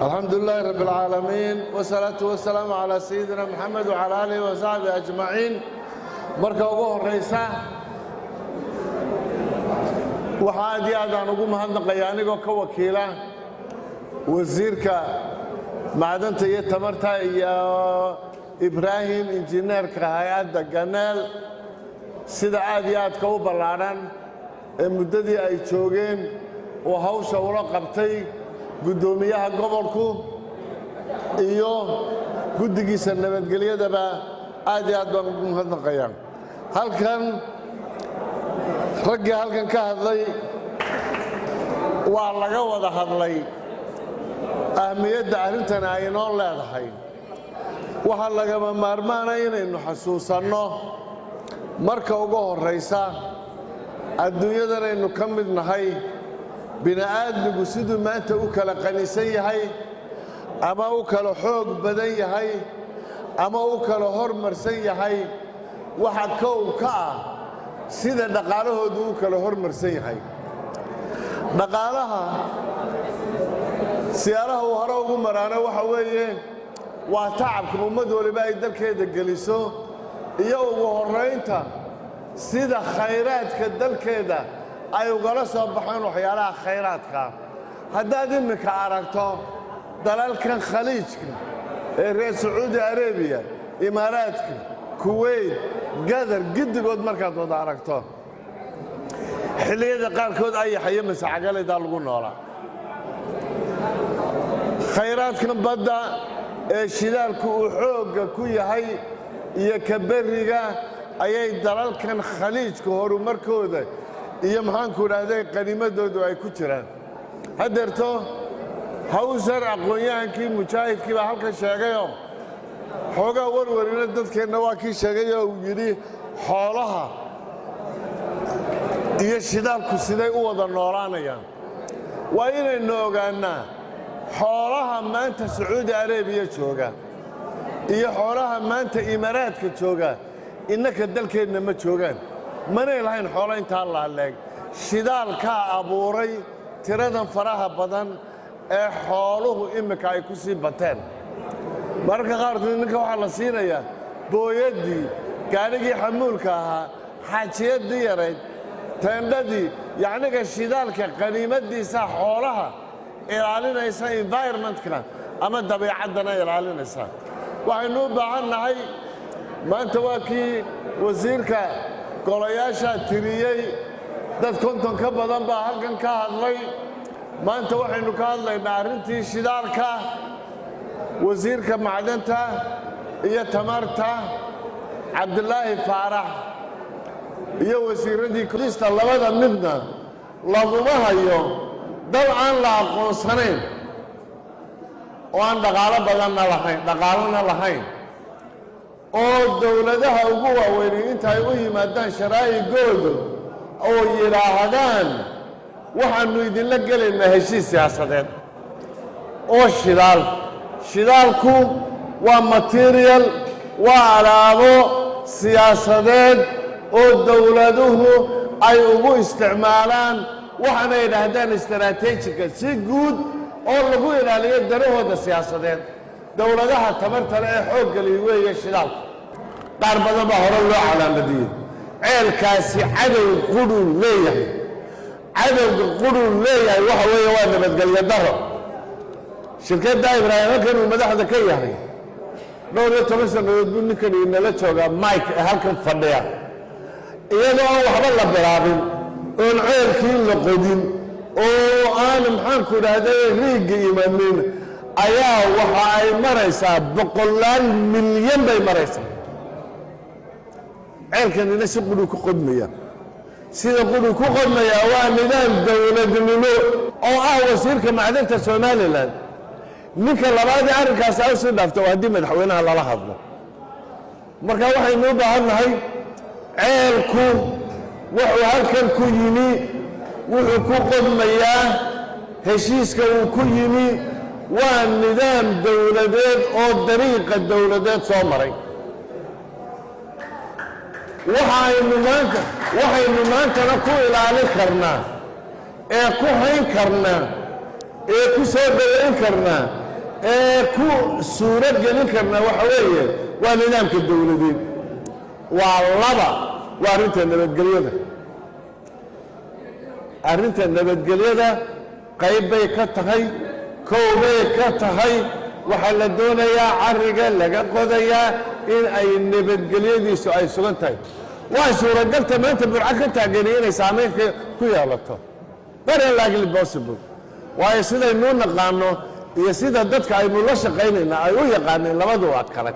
الحمد لله رب العالمين والصلاة والسلام على سيدنا محمد وعلى آله وصحبه أجمعين. مركب أبوه الرئيسة وحادي هذا نقوم هذا قيانيك وكوكيلة وزيرك معدن تمرتها يا إبراهيم إنجنير كهيئة دجنال سيدا عاديات كوب اللارن مددي أي شوجين وهوش ورقبتي قدوميها قبلكو iyo guddigiisa nabadgelyadaba aad iyo aad baan ugu mahadnaqayaa halkan ragga halkan ka hadlay waa laga wada hadlay ahmiyadda arrintan ay noo leedahay waxa laga maarmaanay inaynu xasuusanno marka ugu horeysa adduunyadan aynu ka mid nahay bini'aadmigu siduu maanta u kala qanisan yahay ama u kala xoog badan yahay ama u kala hormarsan yahay waxa kow ka ah sida dhaqaalahoodu u kala hormarsan yahay dhaqaalaha siyaaraha uu hore ugu maraana waxa weeye waa tacabka ummad waliba ay dalkeeda geliso iyo ugu horraynta sida khayraadka dalkeeda ay ugala soo baxaan waxyaalaha khayraadka haddaad iminka aragto dalalkan khaliijka ee reer sacuudi arabiya imaaraadka kuwait gadar giddigood markaad wada aragto xilliyada qaarkood ayaxayo masacagalaydaa lagu noolaa khayraadkan badda ee shidaalku uu xoogga ku yahay iyo ka berriga ayay dalalkan khaliijka horumarkooda iyo maxaanku idhaahday qaniimadoodu ay ku jiraan haddeerto hawsar aqoon-yahankii mujaahidkii baa halkan sheegayoo xoogaa warwarina dadkeenna waa kii sheegayoo uu yidhi xoolaha iyo shidaalku siday u wada noolaanayaan waa inaynu ogaannaa xoolaha maanta sacuudi arabiya jooga iyo xoolaha maanta imaaraadka jooga innaka dalkeenna ma joogaan manay lahayn xoolo intaa laaleeg shidaalkaa abuuray tiradan faraha badan ee xooluhu iminka ay ku sii bateen mararka qaarkood ninka waxaa la siinayaa booyaddii gaadhigii xamuulka ahaa xaajiyaddii yarayd teendhadii yacniga shidaalka qaniimadiisa xoolaha ilaalinaysa environmentka ama dabiicaddana ilaalinaysa waxaynu u baahan nahay maanta waa kii wasiirka golayaashaa tiriyey dad konton ka badan baa halkan ka hadlay maanta waxaynu ka hadlaynaa arrintii shidaalka wasiirka macdanta iyo tamarta cabdilaahi faarax iyo wasiiradii kudista labada midna laguma hayo dal aan la aqoonsanayn oo aan dhaqaalona lahayn oo dowladaha ugu waaweynay inta ay u yimaadaan sharaa'igooda oo yidhaahdaan waxaannu idinla gelaynaa heshiis siyaasadeed oo shidaalku waa material waa alaabo siyaasadeed oo dowladuhu ay ugu isticmaalaan waxaana yidhaahdaan istaraatiijiga si guud oo lagu ilaaliyo danahooda siyaasadeed dowladaha tamartale ee xooggaliy weeye shidaalku qaar badan baa hore loo calaamadiyey ceelkaasi cadow qudhuu leeyahay cadowga qudhuu leeyahay waxa weeye waa nabadgelyo daro shirkadda ibraahim halkan uu madaxda ka yahay dhowr iyo 10 sannadood buu ninkan inala joogaa mike ee halkan fadhiya iyadoo aan waxba la bilaabin oon ceelkii la qodin oo aan maxaanku idhaahday riigga imanin ayaa waxa ay maraysaa 100 milyan bay maraysaa ceelkanina si qudhuu ku qodmaya sida qudhuu ku qodmayaa waa nidaam dowladnimo oo ah wasiirka macdanta somalilan ninka labaadii arrinkaasi ay sii dhaafto waa haddii madaxweynaha lala hadlo marka waxaynu u baahan nahay ceelku wuxuu halkan ku yimi wuxuu ku qodmayaa heshiiska uu ku yimi waa nidaam dowladeed oo dariiqa dowladeed soo maray waxaynu maantana ku ilaalin karnaa ee ku hayn karnaa ee ku soo dhawayn karnaa ku suurad gelin karna waxa weeye waa nidaamka dawladeed waa laba waa arrinta nabadgelyada qayb bay ka tahay kow bay ka tahay waxaa la doonayaa carriga laga qodayaa in ay nabadgelyadiisu ay sugan tahay waa suuragalta maanta burco ka taagani inay saamayn ku yeelato very likely possible waayo sidaynuu naqaano iyo sida dadka aynu la shaqaynayna ay u yaqaaneen labadu waa kala